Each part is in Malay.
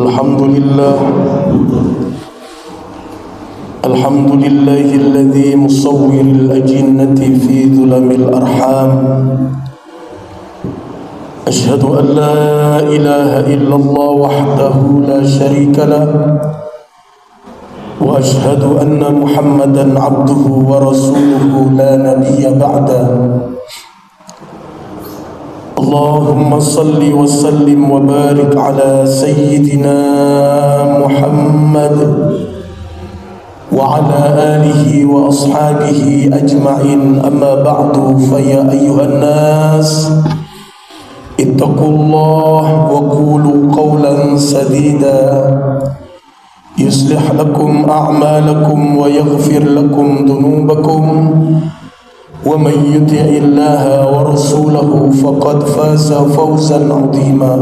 الحمد لله الذي مصور الأجنة في ظلم الأرحام. أشهد أن لا إله إلا الله وحده لا شريك له، وأشهد أن محمدا عبده ورسوله لا نبي بعده. اللهم صل وسلم وبارك على سيدنا محمد وعلى آله وأصحابه أجمعين. أما بعد، فيا أيها الناس اتقوا الله وقولوا قولا سديدا يصلح لكم أعمالكم ويغفر لكم ذنوبكم، ومن يطع الله ورسوله فقد فاز فوزا عظيما.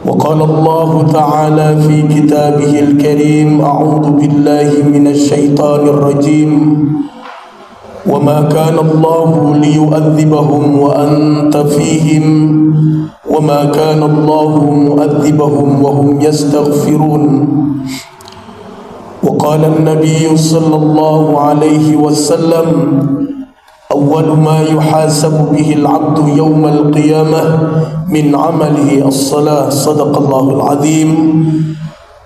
وقال الله تعالى في كتابه الكريم: أعوذ بالله من الشيطان الرجيم، وما كان الله ليؤذبهم وأنت فيهم وما كان الله مؤذبهم وهم يستغفرون. وقال النبي صلى الله عليه وسلم: أول ما يحاسب به العبد يوم القيامة من عمله الصلاة. صدق الله العظيم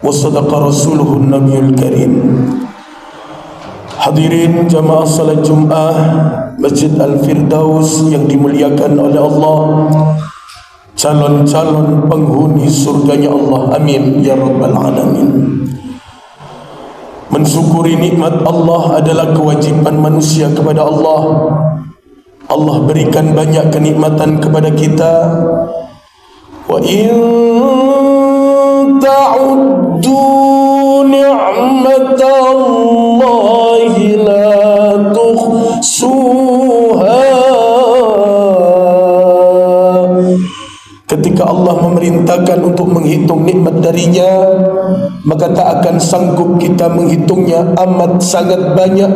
وصدق رسوله النبي الكريم. Hadirin jamaah salat Jumat Masjid Al-Firdaus yang dimuliakan oleh Allah, calon-calon penghuni surganya Allah, amin ya rabbal alamin. Mensyukuri nikmat Allah adalah kewajiban manusia kepada Allah. Allah berikan banyak kenikmatan kepada kita. Wa in ta'uddu ni'matallahi la tuhsuha. Ketika Allah memerintahkan untuk menghitung nikmat darinya, maka tak akan sanggup kita menghitungnya, amat sangat banyak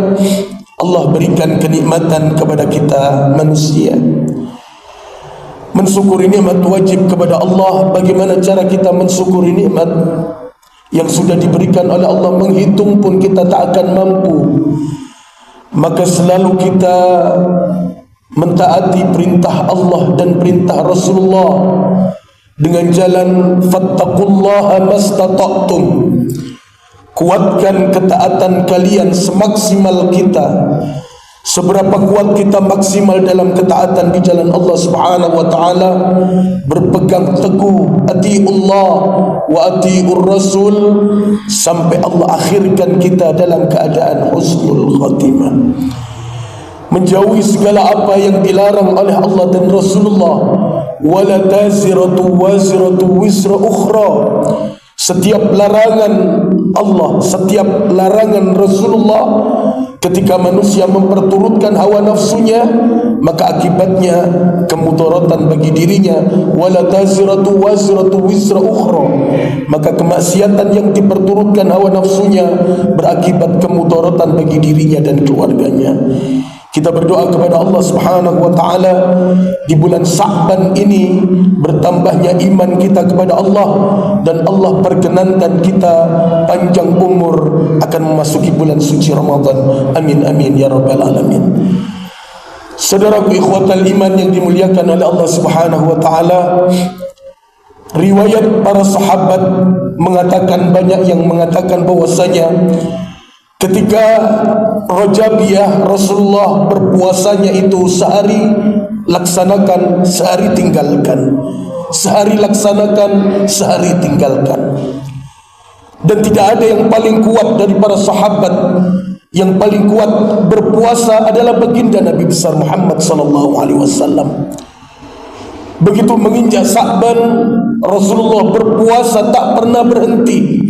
Allah berikan kenikmatan kepada kita manusia. Mensyukuri nikmat wajib kepada Allah. Bagaimana cara kita mensyukuri nikmat yang sudah diberikan oleh Allah? Menghitung pun kita tak akan mampu. Maka selalu kita mentaati perintah Allah dan perintah Rasulullah dengan jalan fattaqullaha mastata'tum. Kuatkan ketaatan kalian semaksimal kita. Seberapa kuat kita maksimal dalam ketaatan di jalan Allah Subhanahu wa taala, berpegang teguh atiullah wa atiur rasul sampai Allah akhirkan kita dalam keadaan husnul khatimah. Menjauhi segala apa yang dilarang oleh Allah dan Rasulullah. Wala taziratu waziratu wisra ukhra. Setiap larangan Allah, setiap larangan Rasulullah, ketika manusia memperturutkan hawa nafsunya, maka akibatnya kemudaratan bagi dirinya. Wala taziratu waziratu wisra ukhra. Maka kemaksiatan yang diperturutkan hawa nafsunya berakibat kemudaratan bagi dirinya dan keluarganya. Kita berdoa kepada Allah Subhanahu wa taala di bulan Sya'ban ini bertambahnya iman kita kepada Allah, dan Allah perkenankan kita panjang umur akan memasuki bulan suci Ramadan. Amin amin ya rabbal alamin. Saudaraku ikhwatal iman yang dimuliakan oleh Allah Subhanahu wa taala, riwayat para sahabat mengatakan, banyak yang mengatakan bahwasanya ketika Rajabiyah Rasulullah berpuasanya itu sehari laksanakan, sehari tinggalkan, sehari laksanakan, sehari tinggalkan. Dan tidak ada yang paling kuat dari para sahabat. Yang paling kuat berpuasa adalah baginda Nabi besar Muhammad sallallahu alaihi wasallam. Begitu menginjak Sya'ban, Rasulullah berpuasa tak pernah berhenti.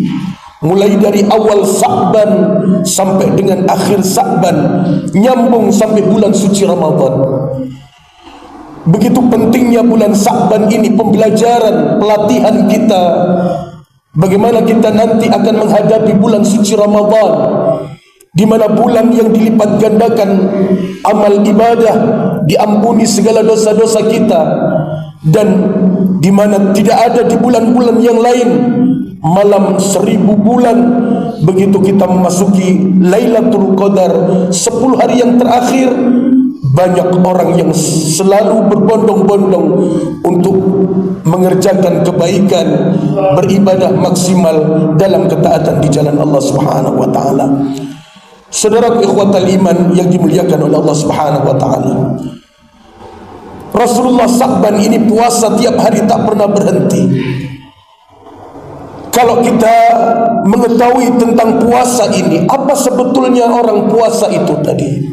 Mulai dari awal Sya'ban sampai dengan akhir Sya'ban, nyambung sampai bulan suci Ramadan. Begitu pentingnya bulan Sya'ban ini, pembelajaran, pelatihan kita bagaimana kita nanti akan menghadapi bulan suci Ramadan, di mana bulan yang dilipat gandakan amal ibadah, diampuni segala dosa-dosa kita, dan di mana tidak ada di bulan-bulan yang lain malam 1000 bulan. Begitu kita memasuki Lailatul Qadar, 10 hari yang terakhir, banyak orang yang selalu berbondong-bondong untuk mengerjakan kebaikan, beribadah maksimal dalam ketaatan di jalan Allah Subhanahu wa taala. Saudaraku ikhwatal iman yang dimuliakan oleh Allah Subhanahu wa taala, Rasulullah Sa'ban ini puasa tiap hari, tak pernah berhenti. Kalau kita mengetahui tentang puasa ini, apa sebetulnya orang puasa itu tadi?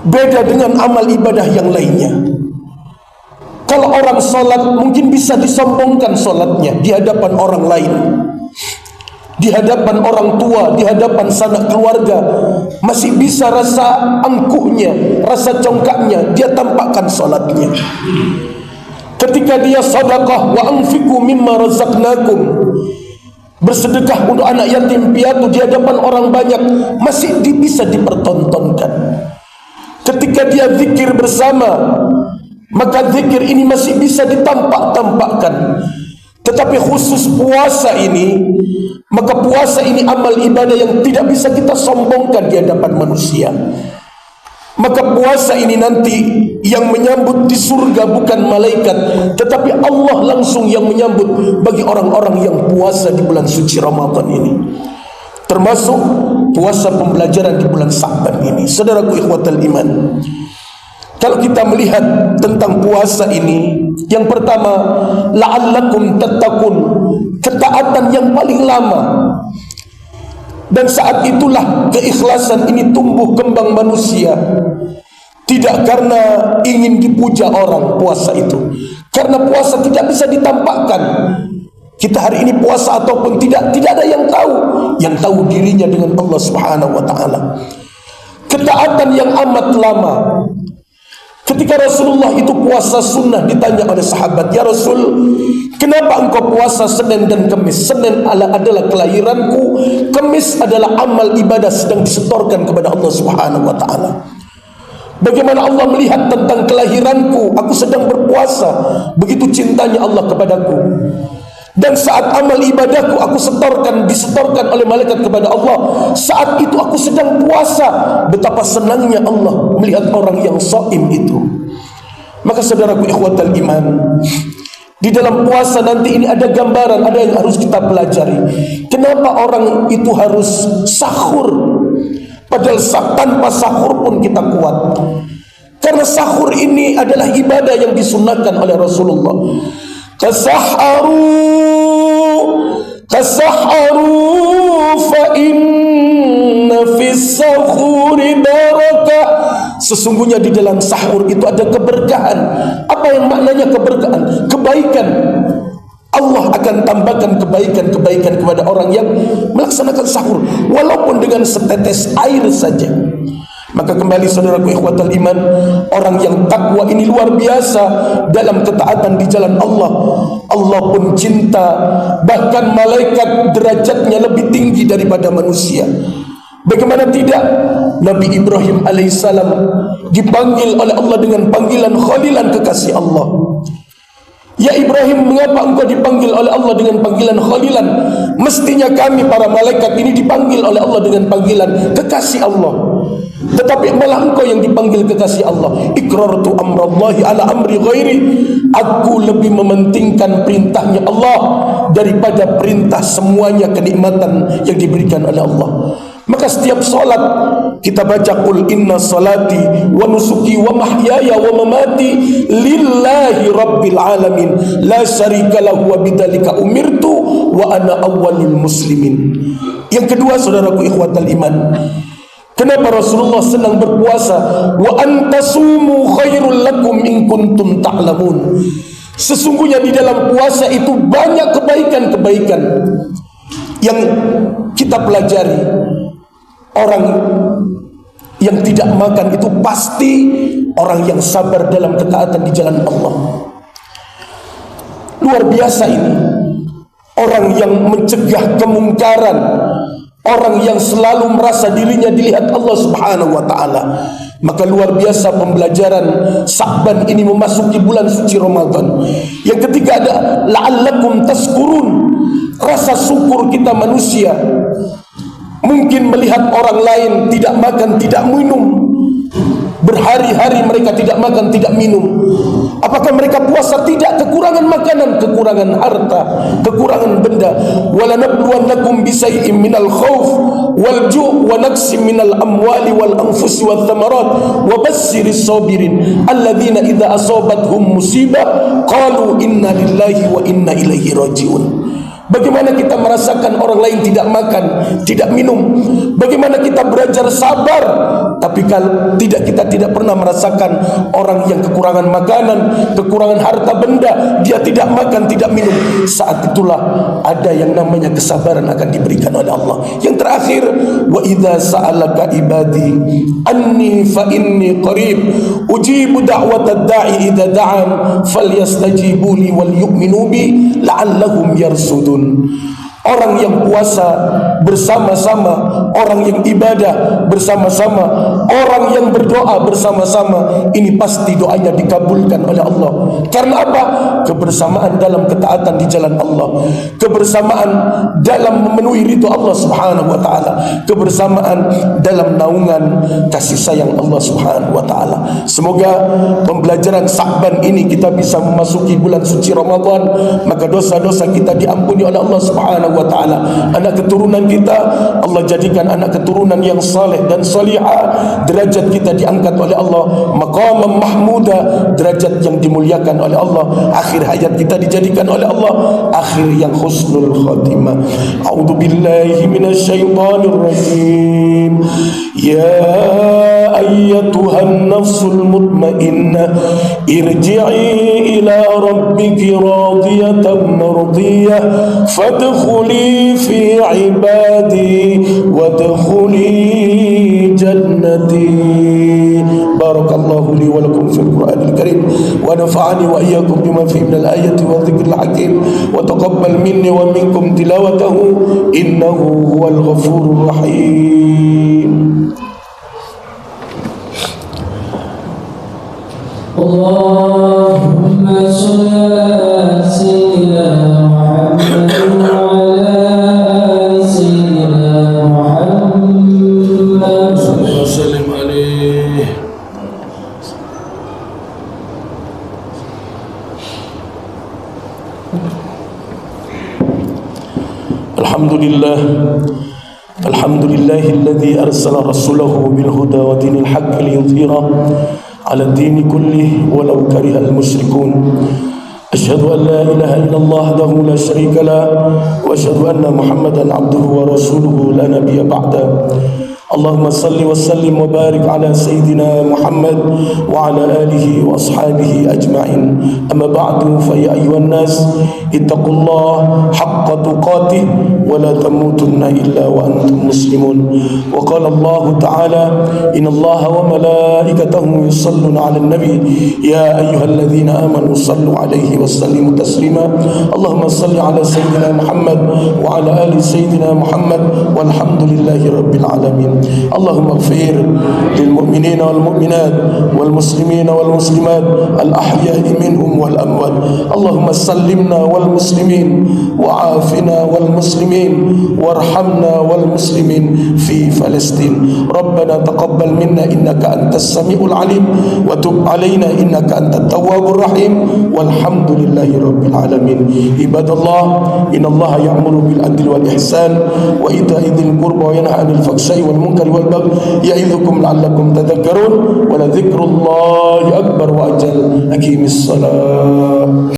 Beda dengan amal ibadah yang lainnya. Kalau orang sholat mungkin bisa disombongkan sholatnya di hadapan orang lain, di hadapan orang tua, di hadapan sanak keluarga, masih bisa rasa angkuhnya, rasa congkaknya dia tampakkan sholatnya. Ketika dia sedekah, wa anfiqu mimma razaqnakum, bersedekah untuk anak yatim piatu di hadapan orang banyak, masih bisa dipertontonkan. Ketika dia zikir bersama, maka zikir ini masih bisa ditampak-tampakkan. Tetapi khusus puasa ini, maka puasa ini amal ibadah yang tidak bisa kita sombongkan di hadapan manusia. Maka puasa ini nanti yang menyambut di surga bukan malaikat, tetapi Allah langsung yang menyambut bagi orang-orang yang puasa di bulan suci Ramadan ini, termasuk puasa pembelajaran di bulan Sa'ban ini. Saudaraku ikhwatal iman, kalau kita melihat tentang puasa ini, yang pertama, la'allakum tattaqun, ketaatan yang paling lama. Dan saat itulah keikhlasan ini tumbuh kembang manusia. Tidak karena ingin dipuja orang puasa itu, karena puasa tidak bisa ditampakkan. Kita hari ini puasa ataupun tidak ada yang tahu. Yang tahu dirinya dengan Allah Subhanahu wa taala. Ketaatan yang amat lama. Ketika Rasulullah itu puasa sunnah, ditanya oleh sahabat, "Ya Rasul, kenapa engkau puasa Senin dan Kamis? Senin adalah kelahiranku, Kamis adalah amal ibadah sedang disetorkan kepada Allah Subhanahu wa taala. Bagaimana Allah melihat tentang kelahiranku? Aku sedang berpuasa, begitu cintanya Allah kepadaku. Dan saat amal ibadahku aku disetorkan oleh malaikat kepada Allah. Saat itu aku sedang puasa. Betapa senangnya Allah melihat orang yang shaim itu." Maka saudaraku ikhwatal iman, di dalam puasa nanti ini ada gambaran, ada yang harus kita pelajari. Kenapa orang itu harus sahur? Padahal tanpa sahur pun kita kuat. Karena sahur ini adalah ibadah yang disunnahkan oleh Rasulullah. Tasahharu fa inna fis sahuri barakah. Sesungguhnya di dalam sahur itu ada keberkahan. Apa yang maknanya keberkahan? Kebaikan. Allah akan tambahkan kebaikan-kebaikan kepada orang yang melaksanakan sahur, walaupun dengan setetes air saja. Maka kembali saudaraku ikhwatal iman, orang yang takwa ini luar biasa dalam ketaatan di jalan Allah. Allah pun cinta, bahkan malaikat derajatnya lebih tinggi daripada manusia. Bagaimana tidak, Nabi Ibrahim alaihissalam dipanggil oleh Allah dengan panggilan khalilan, kekasih Allah. "Ya Ibrahim, mengapa engkau dipanggil oleh Allah dengan panggilan khalilan? Mestinya kami para malaikat ini dipanggil oleh Allah dengan panggilan kekasih Allah. Tetapi malah engkau yang dipanggil kekasih Allah." Iqrartu amrallahi ala amri ghairi. Aku lebih mementingkan perintahnya Allah daripada perintah semuanya kenikmatan yang diberikan oleh Allah. Maka setiap solat kita baca, "Qul inna salati wa nusuki wa mahyaya wa mamati lillahi rabbil alamin la syarika lahu wa bidzalika umirtu wa ana awwalul muslimin." Yang kedua saudaraku ikhwatal iman, kenapa Rasulullah senang berpuasa? "Wa antasumu khairul lakum in kuntum ta'lamun." Sesungguhnya di dalam puasa itu banyak kebaikan-kebaikan yang kita pelajari. Orang yang tidak makan itu pasti orang yang sabar dalam ketaatan di jalan Allah. Luar biasa ini. Orang yang mencegah kemungkaran, orang yang selalu merasa dirinya dilihat Allah Subhanahu wa taala. Maka luar biasa pembelajaran Sa'ban ini memasuki bulan suci Ramadan. Yang ketiga ada la'allakum tashkurun, rasa syukur kita manusia. Mungkin melihat orang lain tidak makan, tidak minum, berhari-hari mereka tidak makan, tidak minum. Apakah mereka puasa? Tidak. Kekurangan makanan, kekurangan harta, kekurangan benda. Wala nabluwannakum bisay'in minal khauf wal ju' wa naqsim minal amwali wal anfusi wath thamarat wa bassiris sabirin alladzina idza asabathum musibah qalu inna lillahi wa inna ilaihi raji'un. Bagaimana kita merasakan orang lain tidak makan, tidak minum? Bagaimana kita belajar sabar? Tapi kalau kita tidak pernah merasakan orang yang kekurangan makanan, kekurangan harta benda, dia tidak makan, tidak minum. Saat itulah ada yang namanya kesabaran akan diberikan oleh Allah. Yang terakhir, wa idza sa'alaka ibadi anni fa inni qarib ujibu da'watad da'i idza da'an falyastajibu li wal yu'minu bi la'allahum yarsudun. Orang yang puasa bersama-sama, orang yang ibadah bersama-sama, orang yang berdoa bersama-sama, ini pasti doanya dikabulkan oleh Allah. Karena apa? Kebersamaan dalam ketaatan di jalan Allah, kebersamaan dalam memenuhi ridho Allah Subhanahu wa taala, kebersamaan dalam naungan kasih sayang Allah Subhanahu wa taala. Semoga pembelajaran Sa'ban ini kita bisa memasuki bulan suci Ramadan, maka dosa-dosa kita diampuni oleh Allah Subhanahu wa ta'ala. Anak keturunan kita Allah jadikan anak keturunan yang saleh dan salihah. Derajat kita diangkat oleh Allah maqaman mahmuda, derajat yang dimuliakan oleh Allah. Akhir hayat kita dijadikan oleh Allah akhir yang husnul khatimah. A'udzu billahi minasyaitonir rajim. Ya ayyatuhan nafsul mutmainnah irji'i ila rabbiki radiyatan mardiyah fadkhuli fi ibadi wadkhuli jannati. Barakallahu li wa lakum fil Qur'anil Karim wa nafa'ani wa iyyakum bima fihi minal ayati wa dhikril hakim wa taqabbal minni wa minkum tilawatahu innahu huwal ghafurur rahim. Allahumma shalli ala sayyidina Muhammad wa ala ali sayyidina Muhammad Sallim alaihi. Alhamdulillah, alhamdulillahilladzi arsala rasulahu bil huda wa dinil haqq liyudhhira ala ad-din kullih walau karihal musyrikun. Asyhadu an la ilaha illallah wahdahu la syarika lah wa asyhadu anna Muhammadan abduhu wa rasuluhu la nabiyya ba'da. Allahumma salli wa sallim wa barik ala sayyidina Muhammad wa ala alihi wa ashabihi ajma'in. Amma ba'du, fa ya ayyuhan nas ittaqullaha haqqa tuqatih wa la tamutunna illa wa antum muslimun. Wa qala Allah ta'ala innallaha wa malaikatahu yusalluna 'alan nabi ya ayyuhalladzina amanu sallu 'alaihi wa sallimu taslima. Allahumma salli ala sayyidina Muhammad wa ala ali sayyidina Muhammad walhamdulillahi rabbil alamin. Allahumma ighfir lil mu'minina wal mu'minat wal muslimina wal muslimat al ahya'i minhum wal amwat. Allahumma sallimna wal muslimin wa afina wal muslimin warhamna wal muslimin fi Palestin. Rabbana taqabbal minna innaka antas samiul alim wa tub alaina innaka antat tawwabur rahim walhamdulillahi rabbil alamin. Ibadallah, innallaha ya'muru bil adli wal ihsan wa ita'i dzil qurba wa yanha 'anil fahsya'i wal munkari wal baghi ya'idukum la'allakum tadhakkarun wa la dzikrullahi akbar wa ajal. Aqimis salat.